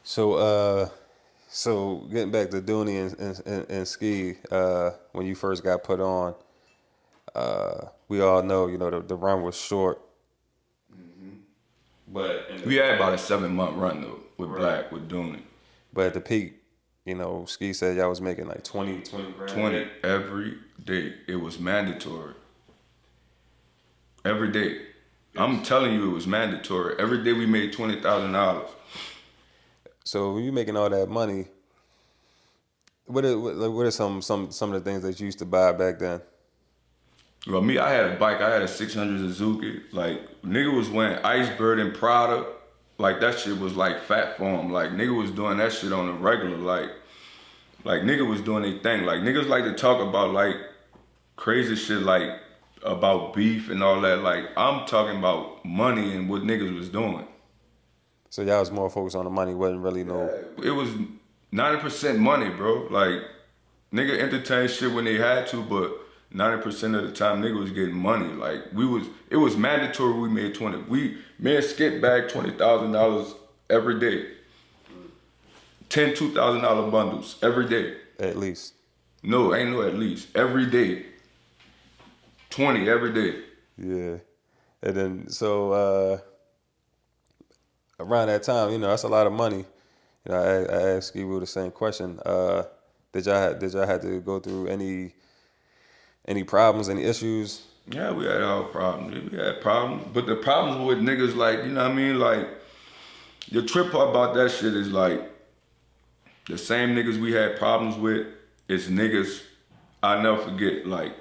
So, so getting back to Dooney and Ski, when you first got put on, we all know, the run was short. But We had about a 7 month run though with right. Black with Dooney. But at the peak, Ski said y'all was making like 20 grand. 20 every day. It was mandatory. Every day. I'm telling you, it was mandatory. Every day we made $20,000. So when you making all that money, what are some of the things that you used to buy back then? Well, me, I had a bike. I had a 600 Suzuki. Like, nigga was wearing Iceberg and Prada. Like, that shit was like fat form. Like, nigga was doing that shit on a regular. Like nigga was doing their thing. Like, niggas like to talk about, like, crazy shit, like, about beef and all that. Like, I'm talking about money and what niggas was doing. So y'all was more focused on the money, wasn't really no. It was 90% money, bro. Like, nigga entertained shit when they had to, but 90% of the time, nigga was getting money. Like, it was mandatory we made 20. Me and Skip bagged $20,000 every day. 10 $2,000 bundles every day. At least. No, ain't no at least. Every day. 20 every day. Yeah. And then, so, around that time, that's a lot of money. I asked you the same question. Did y'all have to go through any problems, any issues? Yeah, we had our problems. We had problems. But the problems with niggas, like, you know what I mean? Like, the trip part about that shit is like, the same niggas we had problems with is niggas I never forget. Like,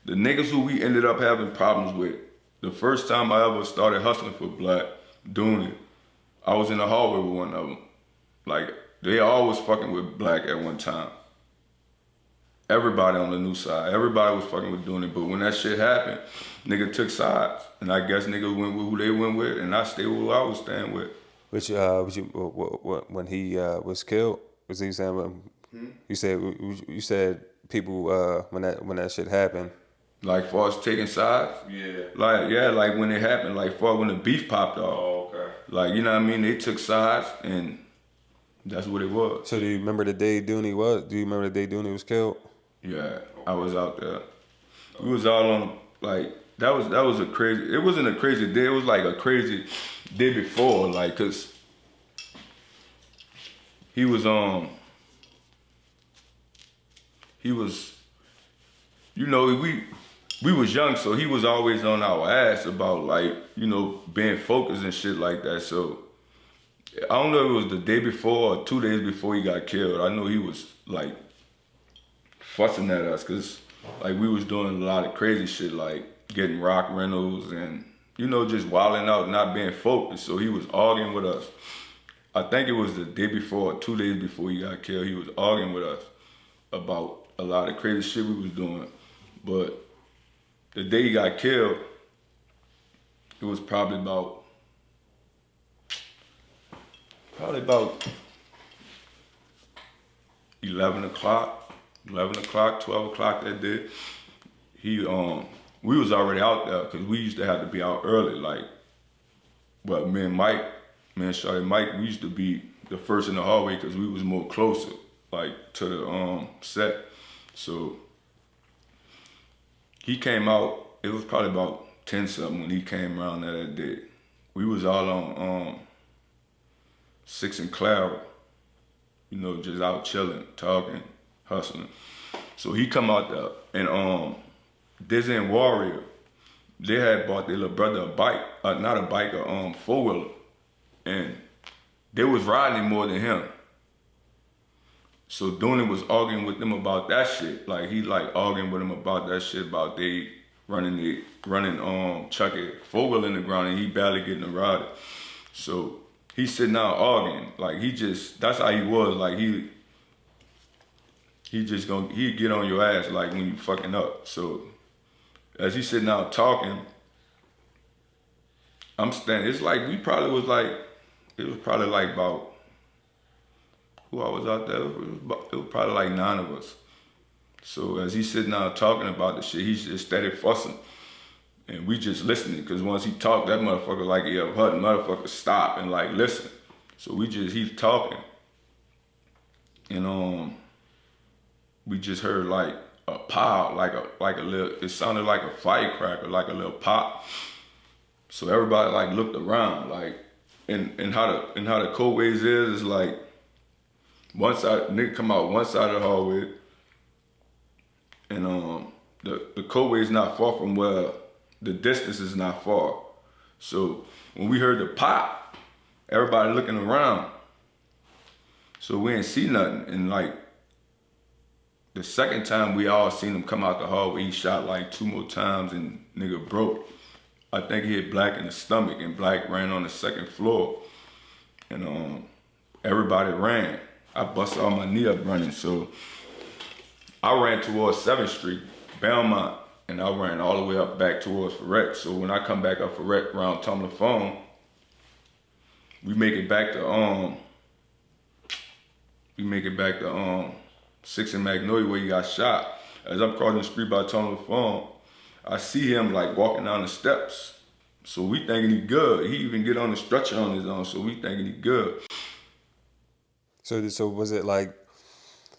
the niggas who we ended up having problems with, the first time I ever started hustling for Black, Dooney, I was in the hallway with one of them. Like, they always fucking with Black at one time. Everybody on the new side, everybody was fucking with Dooney, but when that shit happened, nigga took sides. And I guess niggas went with who they went with, and I stayed with who I was staying with. When he was killed, was he saying? You said people when that shit happened. Like, far as taking sides? Yeah. Like when it happened, like far when the beef popped off. Oh, okay. Like, you know what I mean? They took sides, and that's what it was. So do you remember the day Dooney was? Do you remember the day Dooney was killed? Yeah, I was out there. We was all on, like, that was a crazy, it wasn't a crazy day, it was like a crazy day before, like, cause he was, we was young, so he was always on our ass about, like, being focused and shit like that. So I don't know if it was the day before or 2 days before he got killed. I know he was like fussing at us because like we was doing a lot of crazy shit, like getting rock rentals and just wilding out, not being focused. So he was arguing with us. I think it was the day before or 2 days before he got killed. He was arguing with us about a lot of crazy shit we was doing. But the day he got killed, it was probably about 11 o'clock, 12 o'clock that day. We was already out there because we used to have to be out early. Like, but me and Shawty Mike, we used to be the first in the hallway because we was more closer, like, to the set. So he came out, it was probably about 10 something when he came around there that day. We was all on 6 and Clara, just out chilling, talking, hustling. So he come out there, and Dizzy and Warrior, they had bought their little brother a bike, not a bike, a four-wheeler, and they was riding more than him. So Dooney was arguing with them about that shit. Like, he like arguing with them about that shit, about they running Chucky four-wheeler in the ground, and he barely getting a ride. So he's sitting out arguing, like that's how he was, like he get on your ass like when you fucking up. So as he's sitting out talking, I'm standing, it's like it was probably like about, who I was out there, it was probably like 9 of us. So as he's sitting out talking about the shit, he's just steady fussing. And we just listening, because once he talked, that motherfucker, like, yeah, her motherfucker stop and like listen. So he's talking, and we just heard like a pop, like a little. It sounded like a firecracker, like a little pop. So everybody like looked around, like, and how the codeways is like one side nigga come out one side of the hallway, and the codeway is not far from where the distance is not far. So when we heard the pop, everybody looking around. So we ain't see nothing. And like the second time we all seen him come out the hallway, he shot like 2 more times and nigga broke. I think he hit Black in the stomach and Black ran on the second floor. And everybody ran. I busted all my knee up running. So I ran towards 7th Street, Belmont, and I ran all the way up back towards Ferret. So when I come back up Ferret around Tumbler Phone, we make it back to 6 in Magnolia where he got shot. As I'm crossing the street by Tumbler Phone, I see him like walking down the steps. So we thinking he good. He even get on the stretcher on his own, so we thinking he good. So was it like,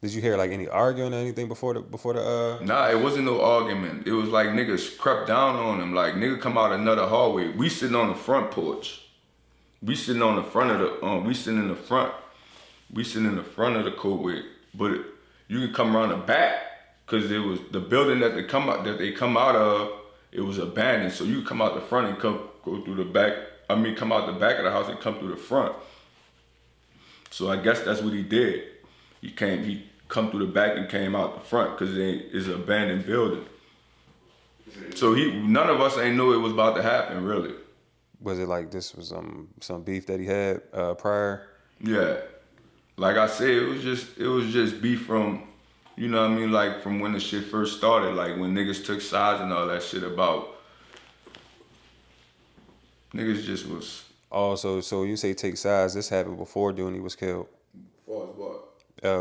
did you hear like any arguing or anything before the Nah, it wasn't no argument. It was like niggas crept down on him. Like nigga come out another hallway. We sitting on the front porch. We sitting on the front of the we sitting in the front. We sitting in the front of the codeway. But you can come around the back because it was the building that they come out of. It was abandoned, so you come out the front and go through the back. Come out the back of the house and come through the front. So I guess that's what he did. He come through the back and came out the front because it's an abandoned building. So none of us ain't knew it was about to happen, really. Was it like this was some beef that he had prior? Yeah, like I said, it was just beef from, you know what I mean, like from when the shit first started, like when niggas took sides and all that shit about. Niggas just was. Oh, so you say take sides. This happened before Dooney was killed. As far as what?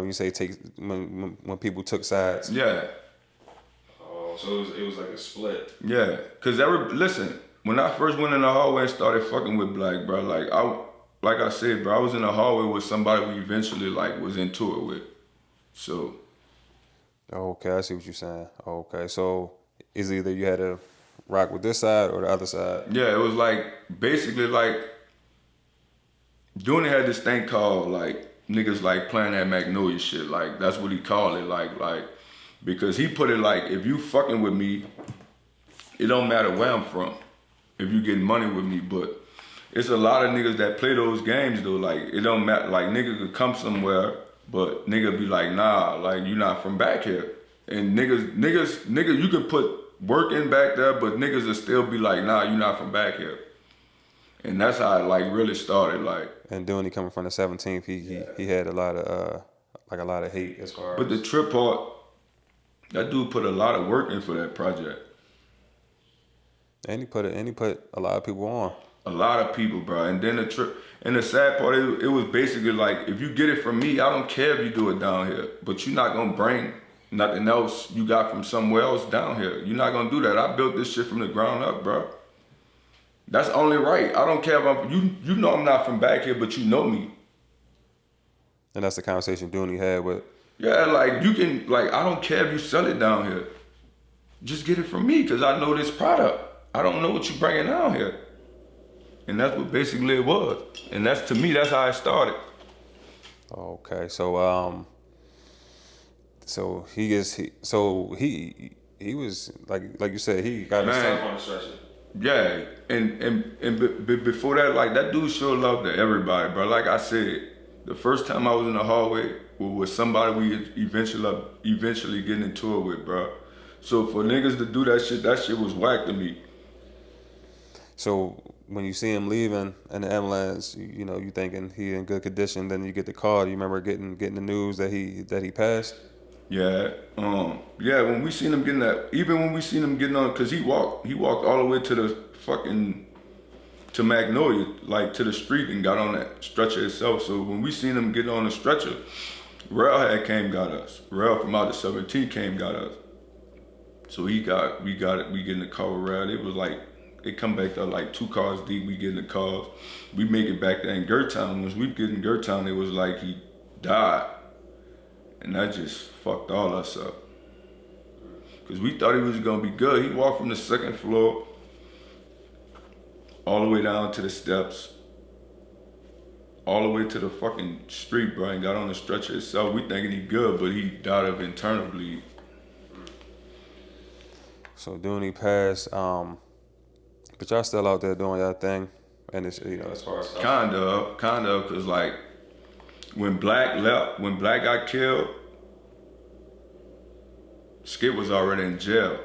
You say when people took sides. Yeah. Oh, so it was like a split. Yeah, cause listen, when I first went in the hallway and started fucking with Black, bro, like I said, bro, I was in the hallway with somebody we eventually like was into it with. So. Okay, I see what you're saying. Okay, so it's either you had to rock with this side or the other side. Yeah, it was like basically like Dooney had this thing called like niggas like playing that Magnolia shit. Like that's what he called it. Like because he put it like if you fucking with me, it don't matter where I'm from. If you getting money with me, but it's a lot of niggas that play those games though. Like it don't matter. Like nigga could come somewhere, but nigga be like, nah, like you not from back here. And niggas, you can put work in back there, but niggas will still be like, nah, you not from back here. And that's how it like really started. Like. And Dooney coming from the 17th, he had a lot of hate as far as. But the trip part, that dude put a lot of work in for that project. And he put a lot of people on. A lot of people, bro. And then the trip, and the sad part, it was basically like, if you get it from me, I don't care if you do it down here, but you're not gonna bring nothing else you got from somewhere else down here. You're not gonna do that. I built this shit from the ground up, bro. That's only right. I don't care if you know I'm not from back here, but you know me. And that's the conversation Dooney had with. Yeah, like you can, like I don't care if you sell it down here. Just get it from me, cause I know this product. I don't know what you bringing down here. And that's what basically it was. And that's, to me, that's how it started. Okay, so he was like you said, he got himself on the stretcher. Yeah, and before that, like that dude showed love to everybody, bro. Like I said, the first time I was in the hallway was somebody we eventually getting into it with, bro. So for niggas to do that shit was whack to me. So when you see him leaving in the ambulance, you know, you thinking he in good condition. Then you get the call. Do you remember getting the news that he passed? Yeah, yeah. When we seen him getting that, even when we seen him getting on, cause he walked all the way to the to Magnolia, like to the street, and got on that stretcher itself. So when we seen him getting on the stretcher, Rail had came got us. Rail from out the 17 came got us. So we getting the call with Rail. they come back there like 2 cars deep. We get in the cars. We make it back there in Gertown. Once we get in Gertown, it was like he died. And that just fucked all us up. Because we thought he was going to be good. He walked from the 2nd floor all the way down to the steps, all the way to the fucking street, bro, and got on the stretcher himself. We thinking he good, but he died of internal bleed. So Dooney passed, but y'all still out there doing y'all thing, and it's, you know, as far as Kind of, because like when Black got killed, Skip was already in jail.